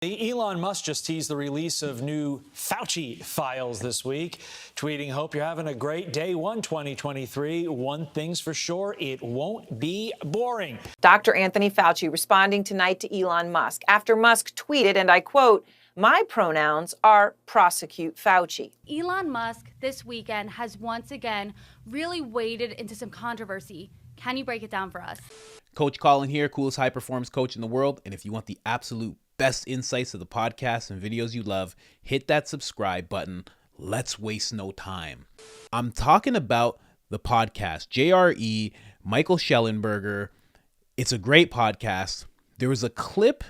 Elon Musk just teased the release of new Fauci Files this week, tweeting, "Hope you're having a great day one 2023. One thing's for sure, it won't be boring." Dr. Anthony Fauci responding tonight to Elon Musk after Musk tweeted, and I quote, "My pronouns are prosecute Fauci." Elon Musk this weekend has once again really waded into some controversy. Can you break it down for us? Coach Colin here, coolest high performance coach in the world. And if you want the absolute best insights of the podcasts and videos you love, hit that subscribe button. Let's waste no time. I'm talking about the podcast, JRE, Michael Schellenberger. It's a great podcast. There was a clip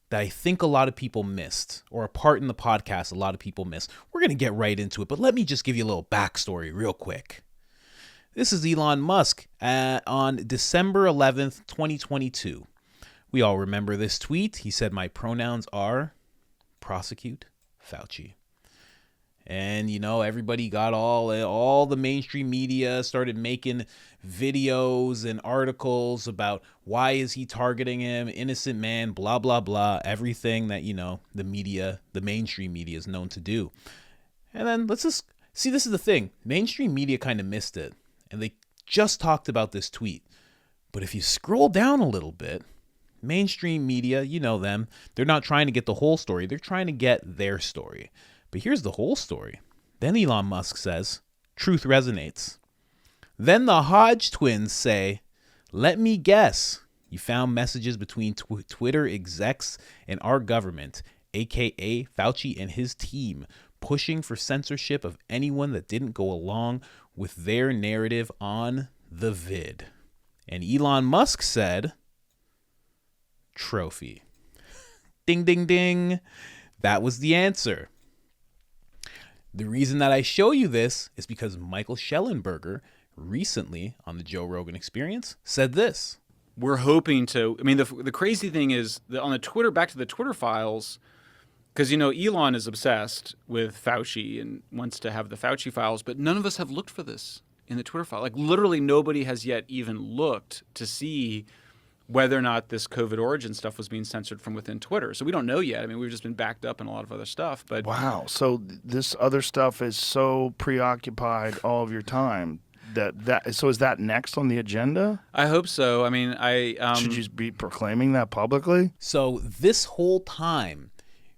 that I think a lot of people missed, or a part in the podcast a lot of people missed. We're going to get right into it, but let me just give you a little backstory real quick. This is Elon Musk on December 11th, 2022. We all remember this tweet. He said, "My pronouns are prosecute Fauci." And, you know, everybody got all the mainstream media started making videos and articles about why is he targeting him, innocent man, blah, blah, blah, everything that, you know, the mainstream media is known to do. And then let's just see, this is the thing. Mainstream media kind of missed it. And they just talked about this tweet. But if you scroll down a little bit, mainstream media, you know them, they're not trying to get the whole story. They're trying to get their story. But here's the whole story. Then Elon Musk says, "Truth resonates." Then the Hodge twins say, "Let me guess. You found messages between Twitter execs and our government, aka Fauci and his team, pushing for censorship of anyone that didn't go along with their narrative on the vid." And Elon Musk said, "Trophy." Ding, ding, ding. That was the answer. The reason that I show you this is because Michael Schellenberger recently on the Joe Rogan Experience said this. We're hoping to, I mean, the crazy thing is that on the Twitter, back to the Twitter files, because, you know, Elon is obsessed with Fauci and wants to have the Fauci files, but none of us have looked for this in the Twitter file. Like, literally nobody has yet even looked to see whether or not this COVID origin stuff was being censored from within Twitter. So we don't know yet. I mean, we've just been backed up in a lot of other stuff. But wow. So this other stuff is so preoccupied all of your time so is that next on the agenda? I hope so. I mean, should you be proclaiming that publicly? So this whole time,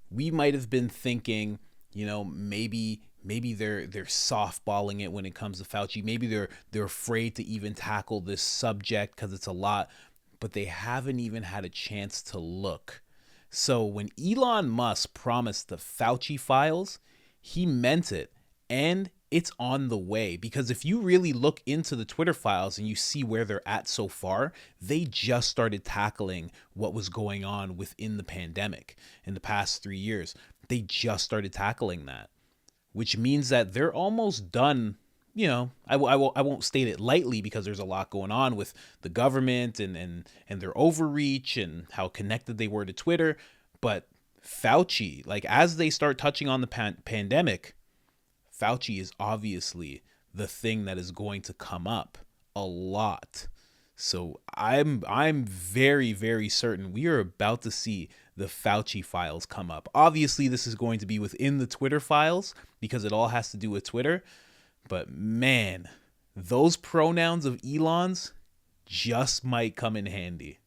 we might have been thinking, you know, maybe they're softballing it when it comes to Fauci. Maybe they're afraid to even tackle this subject because it's a lot. But they haven't even had a chance to look. So when Elon Musk promised the Fauci Files, he meant it, and it's on the way. Because if you really look into the Twitter files and you see where they're at so far, they just started tackling what was going on within the pandemic in the past 3 years. They just started tackling that, which means that they're almost done. You know, I won't state it lightly because there's a lot going on with the government and their overreach and how connected they were to Twitter. But Fauci, like, as they start touching on the pandemic, Fauci is obviously the thing that is going to come up a lot. So I'm very, very certain we are about to see the Fauci files come up. Obviously, this is going to be within the Twitter files because it all has to do with Twitter. But man, those pronouns of Elon's just might come in handy.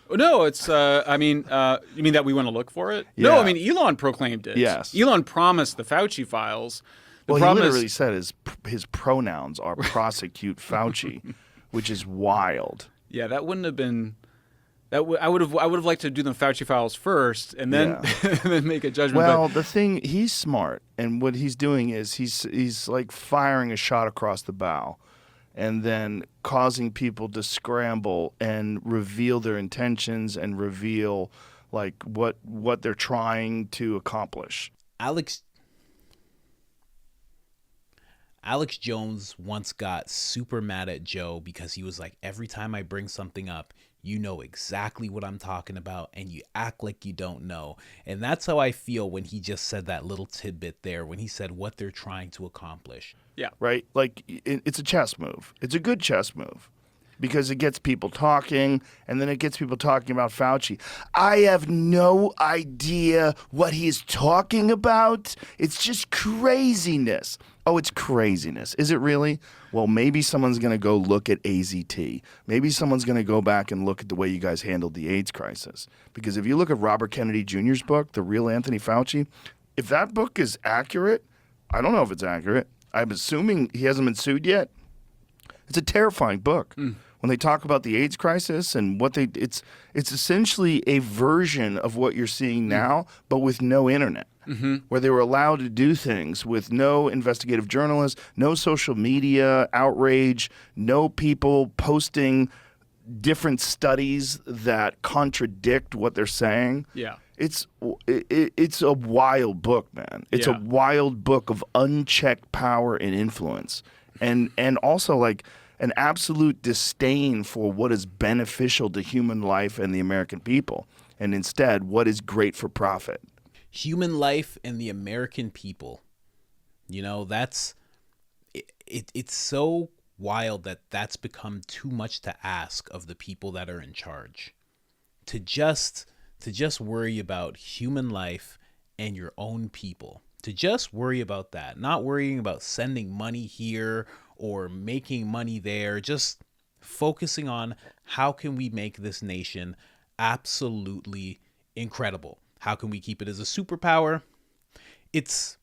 No, it's, you mean that we want to look for it? Yeah. No, I mean, Elon proclaimed it. Yes. Elon promised the Fauci files. He literally said his pronouns are prosecute Fauci, which is wild. Yeah, that wouldn't have been... I would have liked to do the Fauci files first and then and then make a judgment. Well, the thing, he's smart, and what he's doing is he's like firing a shot across the bow, and then causing people to scramble and reveal their intentions and reveal like what they're trying to accomplish. Alex Jones once got super mad at Joe because he was like, every time I bring something up, you know exactly what I'm talking about, and you act like you don't know. And that's how I feel when he just said that little tidbit there, when he said what they're trying to accomplish. Yeah. Right? Like, it's a chess move. It's a good chess move. because it gets people talking, and then it gets people talking about Fauci. I have no idea what he's talking about. It's just craziness. Oh, it's craziness. Is it really? Well, maybe someone's going to go look at AZT. Maybe someone's going to go back and look at the way you guys handled the AIDS crisis. Because if you look at Robert Kennedy Jr.'s book, The Real Anthony Fauci, if that book is accurate, I don't know if it's accurate. I'm assuming he hasn't been sued yet. It's a terrifying book. When they talk about the AIDS crisis and it's essentially a version of what you're seeing now, but with no internet. Where they were allowed to do things with no investigative journalists, no social media outrage, no people posting different studies that contradict what they're saying. Yeah. It's a wild book, man. It's a wild book of unchecked power and influence. And also like an absolute disdain for what is beneficial to human life and the American people. And instead, what is great for profit. Human life and the American people. You know, that's it's so wild that that's become too much to ask of the people that are in charge. To just worry about human life and your own people. To just worry about that. Not worrying about sending money here or making money there. Just focusing on how can we make this nation absolutely incredible. How can we keep it as a superpower? It's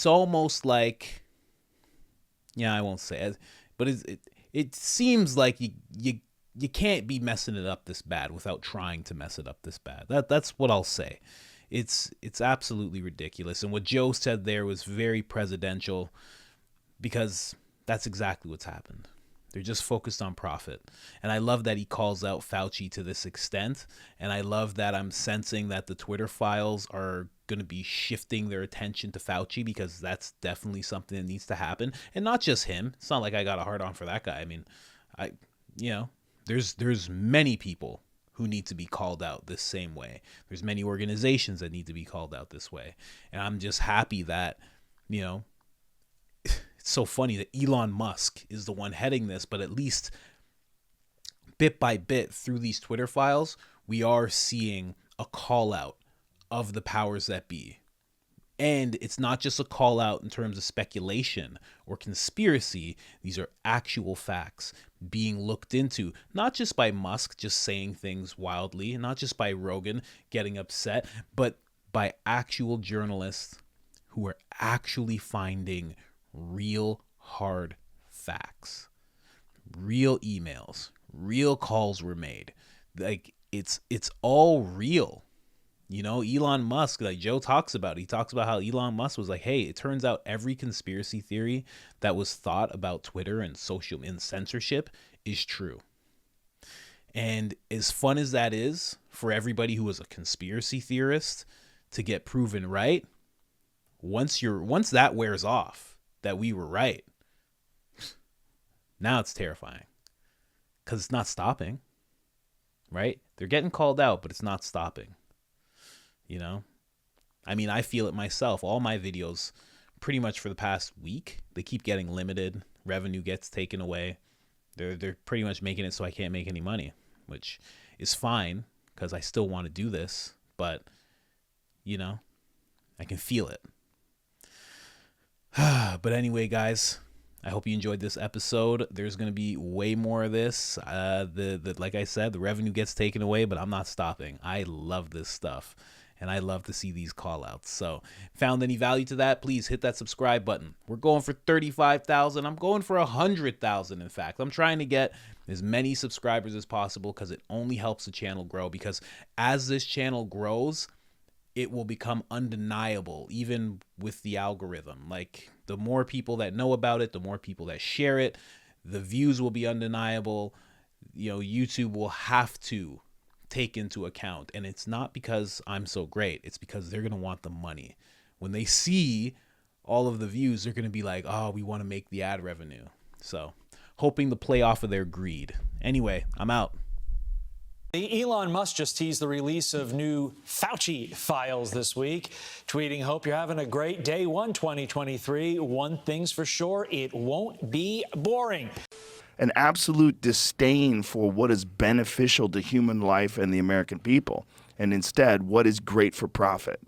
almost like, yeah, I won't say it, but it seems like you can't be messing it up this bad without trying to mess it up this bad. That's what I'll say. It's absolutely ridiculous. And what Joe said there was very presidential, because that's exactly what's happened. They're just focused on profit. And I love that he calls out Fauci to this extent. And I love that I'm sensing that the Twitter files are going to be shifting their attention to Fauci, because that's definitely something that needs to happen. And not just him. It's not like I got a hard on for that guy. I mean, there's many people who need to be called out this same way. There's many organizations that need to be called out this way. And I'm just happy that, it's so funny that Elon Musk is the one heading this, but at least bit by bit through these Twitter files, we are seeing a call out of the powers that be. And it's not just a call out in terms of speculation or conspiracy. These are actual facts being looked into, not just by Musk just saying things wildly, not just by Rogan getting upset, but by actual journalists who are actually finding real hard facts, real emails, real calls were made. Like it's all real. Elon Musk, like Joe talks about, he talks about how Elon Musk was like, hey, it turns out every conspiracy theory that was thought about Twitter and social and censorship is true. And as fun as that is for everybody who is a conspiracy theorist to get proven right, once that wears off, that we were right, now it's terrifying, because it's not stopping, right? They're getting called out, but it's not stopping. I mean, I feel it myself. All my videos, pretty much for the past week, they keep getting limited. Revenue gets taken away. They're pretty much making it so I can't make any money, which is fine because I still want to do this, but I can feel it. But anyway, guys, I hope you enjoyed this episode. There's going to be way more of this. Like I said, the revenue gets taken away, but I'm not stopping. I love this stuff, and I love to see these call outs. So found any value to that, please hit that subscribe button. We're going for 35,000. I'm going for 100,000. In fact, I'm trying to get as many subscribers as possible, because it only helps the channel grow. Because as this channel grows, it will become undeniable, even with the algorithm. Like, the more people that know about it, the more people that share it, the views will be undeniable. YouTube will have to take into account. And it's not because I'm so great. It's because they're going to want the money. When they see all of the views, they're going to be like, oh, we want to make the ad revenue. So, hoping to play off of their greed. Anyway, I'm out. Elon Musk just teased the release of new Fauci Files this week, tweeting, hope you're having a great day 1 2023. One thing's for sure, it won't be boring. an absolute disdain for what is beneficial to human life and the American people, and instead what is great for profit.